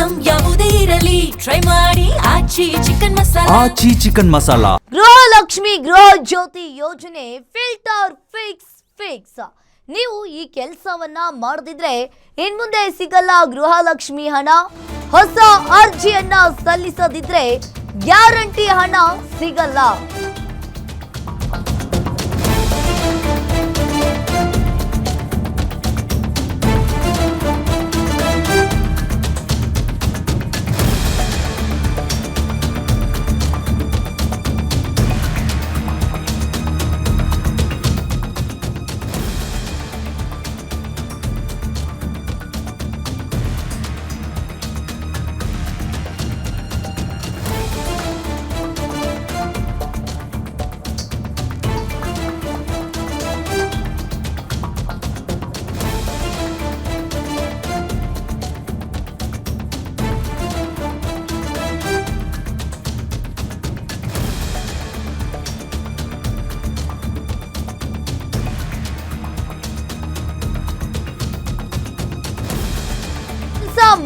Item ಯಾವುದೇ ಇರಲಿ try ಮಾಡಿ ಆಚಿ ಚಿಕನ್ ಮಸಾಲಾ. ಆಚಿ ಚಿಕನ್ ಮಸಾಲಾ. ಗೃಹಲಕ್ಷ್ಮಿ ಗೃಹ ಜ್ಯೋತಿ ಯೋಜನೆ ಫಿಲ್ಟರ್ ಫಿಕ್ಸ್. ನೀವು ಈ ಕೆಲಸವನ್ನ ಮಾಡದಿದ್ರೆ ಇನ್ಮುಂದೆ ಸಿಗಲ್ಲ ಗೃಹಲಕ್ಷ್ಮಿ ಹಣ. ಹೊಸ ಅರ್ಜಿಯನ್ನ ಸಲ್ಲಿಸದಿದ್ರೆ ಗ್ಯಾರಂಟಿ ಹಣ ಸಿಗಲ್ಲ.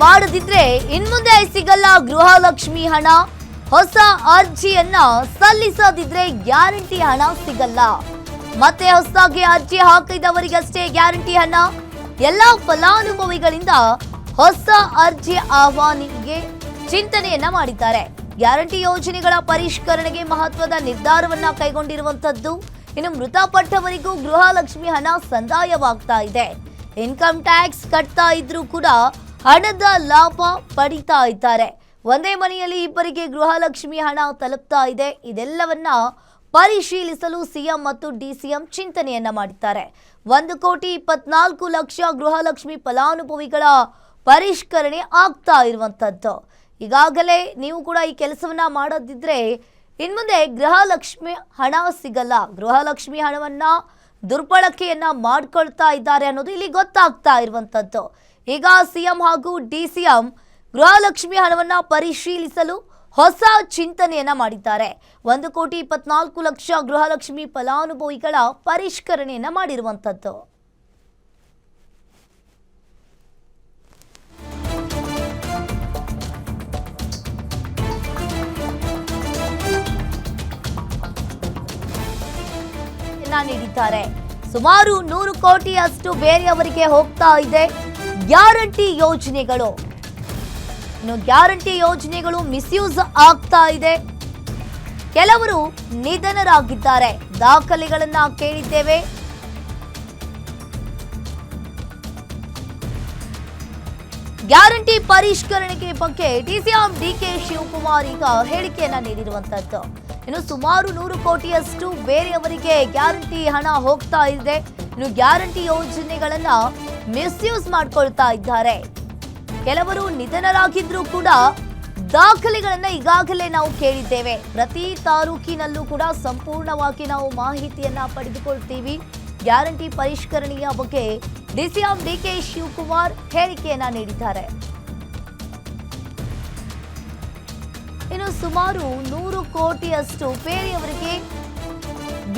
ಮಾಡದಿದ್ರೆ ಇನ್ಮುಂದೆ ಸಿಗಲ್ಲ ಗೃಹಲಕ್ಷ್ಮಿ ಹಣ. ಹೊಸ ಅರ್ಜಿಯನ್ನ ಸಲ್ಲಿಸದಿದ್ರೆ ಗ್ಯಾರಂಟಿ ಹಣ ಸಿಗಲ್ಲ. ಮತ್ತೆ ಹೊಸದಾಗಿ ಅರ್ಜಿ ಹಾಕಿದವರಿಗಷ್ಟೇ ಗ್ಯಾರಂಟಿ ಹಣ. ಎಲ್ಲಾ ಫಲಾನುಭವಿಗಳಿಂದ ಹೊಸ ಅರ್ಜಿ ಆಹ್ವಾನಿಗೆ ಚಿಂತನೆಯನ್ನ ಮಾಡಿದ್ದಾರೆ. ಗ್ಯಾರಂಟಿ ಯೋಜನೆಗಳ ಪರಿಷ್ಕರಣೆಗೆ ಮಹತ್ವದ ನಿರ್ಧಾರವನ್ನ ಕೈಗೊಂಡಿರುವಂತದ್ದು. ಇನ್ನು ಮೃತಪಟ್ಟವರಿಗೂ ಗೃಹಲಕ್ಷ್ಮಿ ಹಣ ಸಂದಾಯವಾಗ್ತಾ ಇದೆ. ಇನ್ಕಮ್ ಟ್ಯಾಕ್ಸ್ ಕಟ್ತಾ ಇದ್ರೂ ಕೂಡ ಹಣದ ಲಾಭ ಪಡಿತಾ ಇದ್ದಾರೆ. ಒಂದೇ ಮನೆಯಲ್ಲಿ ಇಬ್ಬರಿಗೆ ಗೃಹಲಕ್ಷ್ಮಿ ಹಣ ತಲುಪ್ತಾ ಇದೆ. ಇದೆಲ್ಲವನ್ನ ಪರಿಶೀಲಿಸಲು ಸಿಎಂ ಮತ್ತು ಡಿಸಿಎಂ ಚಿಂತನೆಯನ್ನ ಮಾಡಿದ್ದಾರೆ. 1,24,00,000 ಗೃಹಲಕ್ಷ್ಮಿ ಫಲಾನುಭವಿಗಳ ಪರಿಷ್ಕರಣೆ ಆಗ್ತಾ ಇರುವಂತದ್ದು. ಈಗಾಗಲೇ ನೀವು ಕೂಡ ಈ ಕೆಲಸವನ್ನ ಮಾಡದಿದ್ರೆ ಇನ್ಮುಂದೆ ಗೃಹಲಕ್ಷ್ಮಿ ಹಣ ಸಿಗಲ್ಲ. ಗೃಹಲಕ್ಷ್ಮಿ ಹಣವನ್ನ ದುರ್ಬಳಕೆಯನ್ನ ಮಾಡ್ಕೊಳ್ತಾ ಇದ್ದಾರೆ ಅನ್ನೋದು ಇಲ್ಲಿ ಗೊತ್ತಾಗ್ತಾ ಇರುವಂತದ್ದು. ಈಗ ಸಿಎಂ ಹಾಗೂ ಡಿಸಿಎಂ ಗೃಹಲಕ್ಷ್ಮಿ ಹಣವನ್ನ ಪರಿಶೀಲಿಸಲು ಹೊಸ ಚಿಂತನೆಯನ್ನ ಮಾಡಿದ್ದಾರೆ. 1,24,00,000 ಗೃಹಲಕ್ಷ್ಮಿ ಫಲಾನುಭವಿಗಳ ಪರಿಷ್ಕರಣೆಯನ್ನ ಮಾಡಿರುವಂತದ್ದು. ನೀಡಿದ್ದಾರೆ. ಸುಮಾರು 100 ಕೋಟಿಯಷ್ಟು ಬೇರೆಯವರಿಗೆ ಹೋಗ್ತಾ ಇದೆ ಗ್ಯಾರಂಟಿ ಯೋಜನೆಗಳು. ಇನ್ನು ಗ್ಯಾರಂಟಿ ಯೋಜನೆಗಳು ಮಿಸ್ಯೂಸ್ ಆಗ್ತಾ ಇದೆ. ಕೆಲವರು ನಿಧನರಾಗಿದ್ದಾರೆ. ದಾಖಲೆಗಳನ್ನ ಕೇಳಿದ್ದೇವೆ. ಗ್ಯಾರಂಟಿ ಪರಿಷ್ಕರಣೆಗೆ ಬಗ್ಗೆ ಡಿಸಿಎಂ ಡಿಕೆ ಶಿವಕುಮಾರ್ ಈಗ ಹೇಳಿಕೆಯನ್ನ ನೀಡಿರುವಂತದ್ದು. ಇನ್ನು ಸುಮಾರು 100 ಕೋಟಿಯಷ್ಟು ಬೇರೆಯವರಿಗೆ ಗ್ಯಾರಂಟಿ ಹಣ ಹೋಗ್ತಾ ಇದೆ. ಇನ್ನು ಗ್ಯಾರಂಟಿ ಯೋಜನೆಗಳನ್ನ ಮಿಸ್ಯೂಸ್ ಮಾಡ್ಕೊಳ್ತಾ ಇದ್ದಾರೆ. ಕೆಲವರು ನಿಧನರಾಗಿದ್ರು ಕೂಡ ದಾಖಲೆಗಳನ್ನ ಈಗಾಗಲೇ ನಾವು ಕೇಳಿದ್ದೇವೆ. ಪ್ರತಿ ತಾಲೂಕಿನಲ್ಲೂ ಕೂಡ ಸಂಪೂರ್ಣವಾಗಿ ನಾವು ಮಾಹಿತಿಯನ್ನ ಪಡೆದುಕೊಳ್ತೀವಿ. ಗ್ಯಾರಂಟಿ ಪರಿಷ್ಕರಣೆಯ ಬಗ್ಗೆ ಡಿಸಿಎಂ ಡಿಕೆ ಶಿವಕುಮಾರ್ ಹೇಳಿಕೆಯನ್ನ ನೀಡಿದ್ದಾರೆ. ಇನ್ನು ಸುಮಾರು 100 ಕೋಟಿಯಷ್ಟು ಬೇರೆಯವರಿಗೆ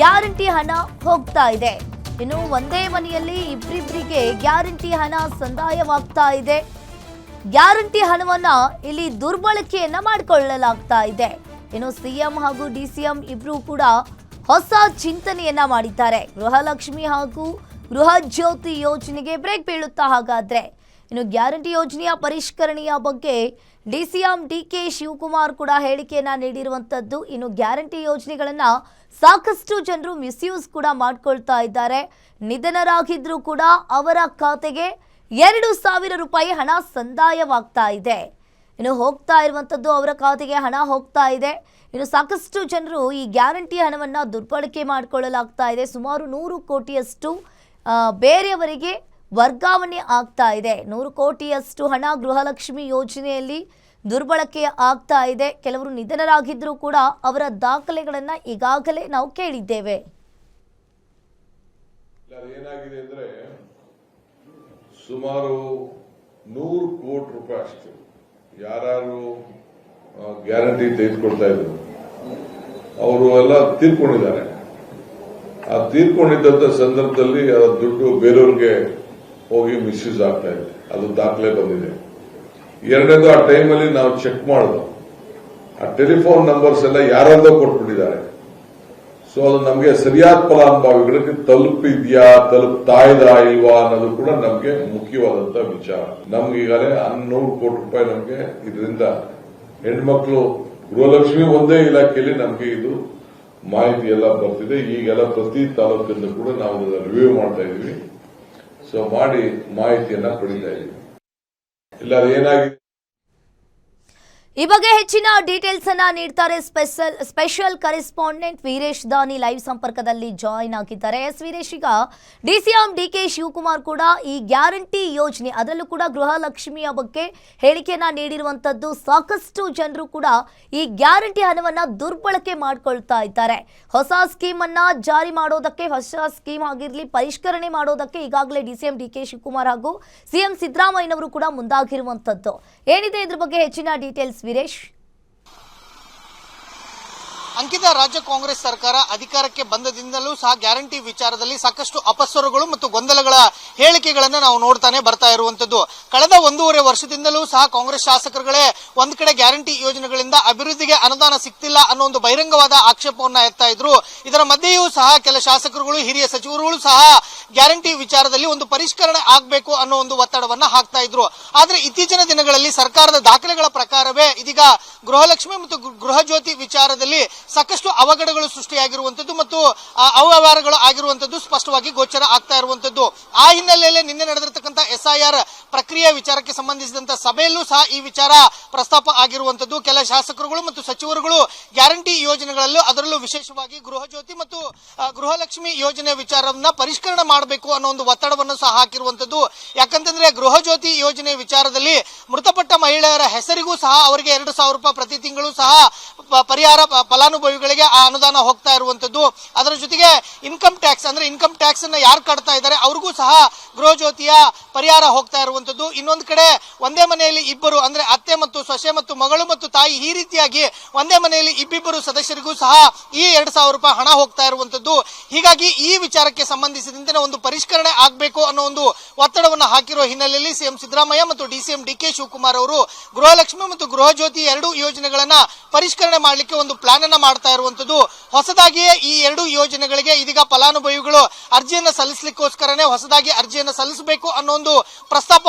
ಗ್ಯಾರಂಟಿ ಹಣ ಹೋಗ್ತಾ ಇದೆ. ಇನ್ನು ಒಂದೇ ಮನೆಯಲ್ಲಿ ಇಬ್ಬರಿಬ್ಬರಿಗೆ ಗ್ಯಾರಂಟಿ ಹಣ ಸಂದಾಯವಾಗ್ತಾ ಇದೆ. ಗ್ಯಾರಂಟಿ ಹಣವನ್ನ ಇಲ್ಲಿ ದುರ್ಬಳಕೆಯನ್ನ ಮಾಡಿಕೊಳ್ಳಲಾಗ್ತಾ ಇದೆ. ಇನ್ನು ಸಿಎಂ ಹಾಗೂ ಡಿಸಿಎಂ ಇಬ್ರು ಕೂಡ ಹೊಸ ಚಿಂತನೆಯನ್ನ ಮಾಡಿದ್ದಾರೆ. ಗೃಹಲಕ್ಷ್ಮಿ ಹಾಗೂ ಗೃಹ ಜ್ಯೋತಿ ಯೋಜನೆಗೆ ಬ್ರೇಕ್ ಬೀಳುತ್ತಾ ಹಾಗಾದ್ರೆ. ಇನ್ನು ಗ್ಯಾರಂಟಿ ಯೋಜನೆಯ ಪರಿಷ್ಕರಣೆಯ ಬಗ್ಗೆ ಡಿಸಿಎಂ ಡಿಕೆ ಶಿವಕುಮಾರ್ ಕೂಡ ಹೇಳಿಕೆಯನ್ನ ನೀಡಿರುವಂತದ್ದು. ಇನ್ನು ಗ್ಯಾರಂಟಿ ಯೋಜನೆಗಳನ್ನ ಸಾಕಷ್ಟು ಜನರು ಮಿಸ್ಯೂಸ್ ಕೂಡ ಮಾಡ್ಕೊಳ್ತಾ ಇದ್ದಾರೆ. ನಿಧನರಾಗಿದ್ರು ಕೂಡ ಅವರ ಖಾತೆಗೆ 2,000 ರೂಪಾಯಿ ಹಣ ಸಂದಾಯವಾಗ್ತಾ ಇದೆ. ಇನ್ನು ಹೋಗ್ತಾ ಇರುವಂತದ್ದು ಅವರ ಖಾತೆಗೆ ಹಣ ಹೋಗ್ತಾ ಇದೆ. ಇನ್ನು ಸಾಕಷ್ಟು ಜನರು ಈ ಗ್ಯಾರಂಟಿ ಹಣವನ್ನ ದುರ್ಬಳಕೆ ಮಾಡಿಕೊಳ್ಳಲಾಗ್ತಾ ಇದೆ. ಸುಮಾರು 100 ಕೋಟಿಯಷ್ಟು ಬೇರೆಯವರಿಗೆ ವರ್ಗಾವಣೆ ಆಗ್ತಾ ಇದೆ. 100 ಕೋಟಿಯಷ್ಟು ಹಣ ಗೃಹಲಕ್ಷ್ಮಿ ಯೋಜನೆಯಲ್ಲಿ ದುರ್ಬಳಕೆ ಆಗ್ತಾ ಇದೆ. ಕೆಲವರು ನಿಧನರಾಗಿದ್ದರೂ ಕೂಡ ಅವರ ದಾಖಲೆಗಳನ್ನ ಈಗಾಗಲೇ ನಾವು ಕೇಳಿದ್ದೇವೆ. ಏನಾಗಿದೆ ಅಂದ್ರೆ ಸುಮಾರು 100 ಕೋಟಿ ರೂಪಾಯಿ ಅಷ್ಟು ಯಾರು ಗ್ಯಾರಂಟಿ ತೆಗೆದುಕೊಳ್ತಾ ಇದ್ರು ಅವರು ಎಲ್ಲ ತೀರ್ಕೊಂಡಿದ್ದಾರೆ. ಆ ತೀರ್ಕೊಂಡಿದ್ದಂತ ಸಂದರ್ಭದಲ್ಲಿ ದುಡ್ಡು ಬೇರೆಯವ್ರಿಗೆ ಹೋಗಿ ಮಿಸ್ಯೂಸ್ ಆಗ್ತಾ ಇದೆ. ಅದು ದಾಖಲೆ ಬಂದಿದೆ. ಎರಡನೇದು ಆ ಟೈಮಲ್ಲಿ ನಾವು ಚೆಕ್ ಮಾಡಿದ್ವು, ಆ ಟೆಲಿಫೋನ್ ನಂಬರ್ಸ್ ಎಲ್ಲ ಯಾರದೋ ಕೊಟ್ಬಿಟ್ಟಿದ್ದಾರೆ. ಸೊ ಅದು ನಮಗೆ ಸರಿಯಾದ ಫಲಾನುಭವಿಗಳಿಗೆ ತಲುಪಿದ್ಯಾ ತಲುಪ್ತಾ ಇದಾ ಇಲ್ವಾ ಅನ್ನೋದು ಕೂಡ ನಮಗೆ ಮುಖ್ಯವಾದಂತ ವಿಚಾರ. ನಮ್ಗೆ ಈಗಾಗಲೇ 100 ಕೋಟಿ ರೂಪಾಯಿ ನಮಗೆ ಇದರಿಂದ ಹೆಣ್ಮಕ್ಳು ಗೃಹಲಕ್ಷ್ಮಿ ಒಂದೇ ಇಲಾಖೆಯಲ್ಲಿ ನಮಗೆ ಇದು ಮಾಹಿತಿ ಎಲ್ಲ ಬರ್ತಿದೆ. ಈಗೆಲ್ಲ ಪ್ರತಿ ತಾಲೂಕಿಂದ ಕೂಡ ನಾವು ರಿವ್ಯೂ ಮಾಡ್ತಾ ಇದೀವಿ. ಸೊ ಮಾಡಿ ಮಾಹಿತಿಯನ್ನ ಪಡಿತಾ ಇದೀವಿ. ಇಲ್ಲ ಅದೇನಾಗಿದೆ ಈ ಬಗ್ಗೆ ಹೆಚ್ಚಿನ ಡೀಟೇಲ್ಸ್ ಅನ್ನ ನೀಡ್ತಾರೆ ಸ್ಪೆಷಲ್ ಕರೆಸ್ಪಾಂಡೆಂಟ್ ವೀರೇಶ್ ದಾನಿ ಲೈವ್ ಸಂಪರ್ಕದಲ್ಲಿ ಜಾಯಿನ್ ಆಗಿದ್ದಾರೆ. ವೀರೇಶ್, ಈಗ ಡಿಸಿಎಂ ಡಿಕೆ ಶಿವಕುಮಾರ್ ಕೂಡ ಈ ಗ್ಯಾರಂಟಿ ಯೋಜನೆ ಅದರಲ್ಲೂ ಕೂಡ ಗೃಹಲಕ್ಷ್ಮಿಯ ಬಗ್ಗೆ ಹೇಳಿಕೆಯನ್ನ ನೀಡಿರುವಂತದ್ದು, ಸಾಕಷ್ಟು ಜನರು ಕೂಡ ಈ ಗ್ಯಾರಂಟಿ ಹಣವನ್ನ ದುರ್ಬಳಕೆ ಮಾಡ್ಕೊಳ್ತಾ ಇದ್ದಾರೆ. ಹೊಸ ಸ್ಕೀಮ್ ಅನ್ನ ಜಾರಿ ಮಾಡೋದಕ್ಕೆ, ಹೊಸ ಸ್ಕೀಮ್ ಆಗಿರ್ಲಿ ಪರಿಷ್ಕರಣೆ ಮಾಡೋದಕ್ಕೆ ಈಗಾಗಲೇ ಡಿಸಿಎಂ ಡಿಕೆ ಶಿವಕುಮಾರ್ ಹಾಗೂ ಸಿಎಂ ಸಿದ್ದರಾಮಯ್ಯನವರು ಕೂಡ ಮುಂದಾಗಿರುವಂತದ್ದು. ಏನಿದೆ ಇದ್ರ ಬಗ್ಗೆ ಹೆಚ್ಚಿನ ಡೀಟೇಲ್ಸ್ ವೀರೇಶ್? ಅಂಕಿತ, ರಾಜ್ಯ ಕಾಂಗ್ರೆಸ್ ಸರ್ಕಾರ ಅಧಿಕಾರಕ್ಕೆ ಬಂದದಿಂದಲೂ ಸಹ ಗ್ಯಾರಂಟಿ ವಿಚಾರದಲ್ಲಿ ಸಾಕಷ್ಟು ಅಪಸ್ವರಗಳು ಮತ್ತು ಗೊಂದಲಗಳ ಹೇಳಿಕೆಗಳನ್ನು ನಾವು ನೋಡ್ತಾನೆ ಬರ್ತಾ ಇರುವಂತದ್ದು. ಕಳೆದ 1.5 ವರ್ಷದಿಂದಲೂ ಸಹ ಕಾಂಗ್ರೆಸ್ ಶಾಸಕರುಗಳೇ ಒಂದ್ ಕಡೆ ಗ್ಯಾರಂಟಿ ಯೋಜನೆಗಳಿಂದ ಅಭಿವೃದ್ಧಿಗೆ ಅನುದಾನ ಸಿಗ್ತಿಲ್ಲ ಅನ್ನೋ ಒಂದು ಬಹಿರಂಗವಾದ ಆಕ್ಷೇಪವನ್ನ ಎತ್ತಾ ಇದ್ರು. ಇದರ ಮಧ್ಯೆಯೂ ಸಹ ಕೆಲ ಶಾಸಕರುಗಳು, ಹಿರಿಯ ಸಚಿವರುಗಳು ಸಹ ಗ್ಯಾರಂಟಿ ವಿಚಾರದಲ್ಲಿ ಒಂದು ಪರಿಷ್ಕರಣೆ ಆಗಬೇಕು ಅನ್ನೋ ಒಂದು ಒತ್ತಡವನ್ನ ಹಾಕ್ತಾ ಇದ್ರು. ಆದ್ರೆ ಇತ್ತೀಚಿನ ದಿನಗಳಲ್ಲಿ ಸರ್ಕಾರದ ದಾಖಲೆಗಳ ಪ್ರಕಾರವೇ ಇದೀಗ ಗೃಹಲಕ್ಷ್ಮಿ ಮತ್ತು ಗೃಹ ಜ್ಯೋತಿ ವಿಚಾರದಲ್ಲಿ ಸಾಕಷ್ಟು ಅವಘಡಗಳು ಸೃಷ್ಟಿಯಾಗಿರುವಂತದ್ದು ಮತ್ತು ಅವ್ಯವಹಾರಗಳು ಆಗಿರುವಂತದ್ದು ಸ್ಪಷ್ಟವಾಗಿ ಗೋಚರ ಆಗ್ತಾ ಇರುವಂತದ್ದು. ಆ ಹಿನ್ನೆಲೆಯಲ್ಲಿ ನಿನ್ನೆ ನಡೆದಿರತಕ್ಕಂಥ SIR ಪ್ರಕ್ರಿಯೆ ವಿಚಾರಕ್ಕೆ ಸಂಬಂಧಿಸಿದಂತ ಸಭೆಯಲ್ಲೂ ಸಹ ಈ ವಿಚಾರ ಪ್ರಸ್ತಾಪ ಆಗಿರುವಂತದ್ದು. ಕೆಲ ಶಾಸಕರುಗಳು ಮತ್ತು ಸಚಿವರುಗಳು ಗ್ಯಾರಂಟಿ ಯೋಜನೆಗಳಲ್ಲೂ ಅದರಲ್ಲೂ ವಿಶೇಷವಾಗಿ ಗೃಹ ಜ್ಯೋತಿ ಮತ್ತು ಗೃಹಲಕ್ಷ್ಮಿ ಯೋಜನೆ ವಿಚಾರವನ್ನ ಪರಿಷ್ಕರಣೆ ಮಾಡಬೇಕು ಅನ್ನೋ ಒಂದು ಒತ್ತಡವನ್ನು ಸಹ ಹಾಕಿರುವಂತದ್ದು. ಯಾಕಂತಂದ್ರೆ ಗೃಹ ಜ್ಯೋತಿ ಯೋಜನೆ ವಿಚಾರದಲ್ಲಿ ಮೃತಪಟ್ಟ ಮಹಿಳೆಯರ ಹೆಸರಿಗೂ ಸಹ ಅವರಿಗೆ 2,000 ರೂಪಾಯಿ ಪ್ರತಿ ತಿಂಗಳು ಸಹ ಪರಿಹಾರ ಫಲಾನುಭವಿಗಳಿಗೆ ಆ ಅನುದಾನ ಹೋಗ್ತಾ ಇರುವಂತದ್ದು. ಅದರ ಜೊತೆಗೆ ಇನ್ಕಮ್ ಟ್ಯಾಕ್ಸ್ ಅನ್ನ ಯಾರು ಕಟ್ತಾ ಇದ್ದಾರೆ ಅವ್ರಿಗೂ ಸಹ ಗೃಹ ಜ್ಯೋತಿಯ ಪರಿಹಾರ ಹೋಗ್ತಾ ಇರುವಂತದ್ದು. ಇನ್ನೊಂದು ಕಡೆ ಒಂದೇ ಮನೆಯಲ್ಲಿ ಇಬ್ಬರು ಅಂದ್ರೆ ಅತ್ತೆ ಮತ್ತು ಸೊಸೆ ಮತ್ತು ಮಗಳು ಮತ್ತು ತಾಯಿ, ಈ ರೀತಿಯಾಗಿ ಒಂದೇ ಮನೆಯಲ್ಲಿ ಇಬ್ಬಿಬ್ಬರು ಸದಸ್ಯರಿಗೂ ಸಹ ಈ 2,000 ರೂಪಾಯಿ ಹಣ ಹೋಗ್ತಾ ಇರುವಂತದ್ದು. ಹೀಗಾಗಿ ಈ ವಿಚಾರಕ್ಕೆ ಸಂಬಂಧಿಸಿದಂತೆ ಒಂದು ಪರಿಷ್ಕರಣೆ ಆಗಬೇಕು ಅನ್ನೋ ಒಂದು ಒತ್ತಡವನ್ನು ಹಾಕಿರುವ ಹಿನ್ನೆಲೆಯಲ್ಲಿ ಸಿಎಂ ಸಿದ್ದರಾಮಯ್ಯ ಮತ್ತು ಡಿಸಿಎಂ ಡಿಕೆ ಶಿವಕುಮಾರ್ ಅವರು ಗೃಹಲಕ್ಷ್ಮಿ ಮತ್ತು ಗೃಹ ಜ್ಯೋತಿ 2 ಯೋಜನೆಗಳನ್ನ ಪರಿಷ್ಕರಣೆ ಮಾಡಲಿಕ್ಕೆ ಒಂದು ಪ್ಲಾನ್ ಅನ್ನ ಮಾಡ್ತಾ ಇರುವಂತದ್ದು. ಹೊಸದಾಗಿಯೇ ಈ 2 ಯೋಜನೆಗಳಿಗೆ ಇದೀಗ ಫಲಾನುಭವಿಗಳು ಅರ್ಜಿಯನ್ನ ಸಲ್ಲಿಸಲಿಕ್ಕೋಸ್ಕರನೇ ಹೊಸದಾಗಿ ಅರ್ಜಿಯನ್ನ ಸಲ್ಲಿಸಬೇಕು ಅನ್ನೋ ಒಂದು ಪ್ರಸ್ತಾಪ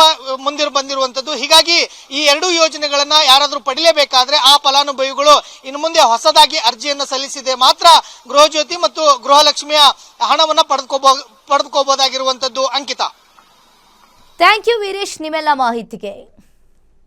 ಬಂದಿರುವಂತದ್ದು. ಹೀಗಾಗಿ ಈ 2 ಯೋಜನೆಗಳನ್ನ ಯಾರಾದ್ರೂ ಪಡೆಯಲೇಬೇಕಾದ್ರೆ ಆ ಫಲಾನುಭವಿಗಳು ಇನ್ನು ಮುಂದೆ ಹೊಸದಾಗಿ ಅರ್ಜಿಯನ್ನ ಸಲ್ಲಿಸಿದೆ ಮಾತ್ರ ಗೃಹ ಜ್ಯೋತಿ ಮತ್ತು ಗೃಹಲಕ್ಷ್ಮಿಯ ಹಣವನ್ನ ಪಡೆದುಕೋಬಹುದಾಗಿರುವಂತದ್ದು. ಅಂಕಿತಾ, ಥ್ಯಾಂಕ್ ಯು ವೀರೇಶ್ ನಿಮ್ಮೆಲ್ಲ ಮಾಹಿತಿಗೆ.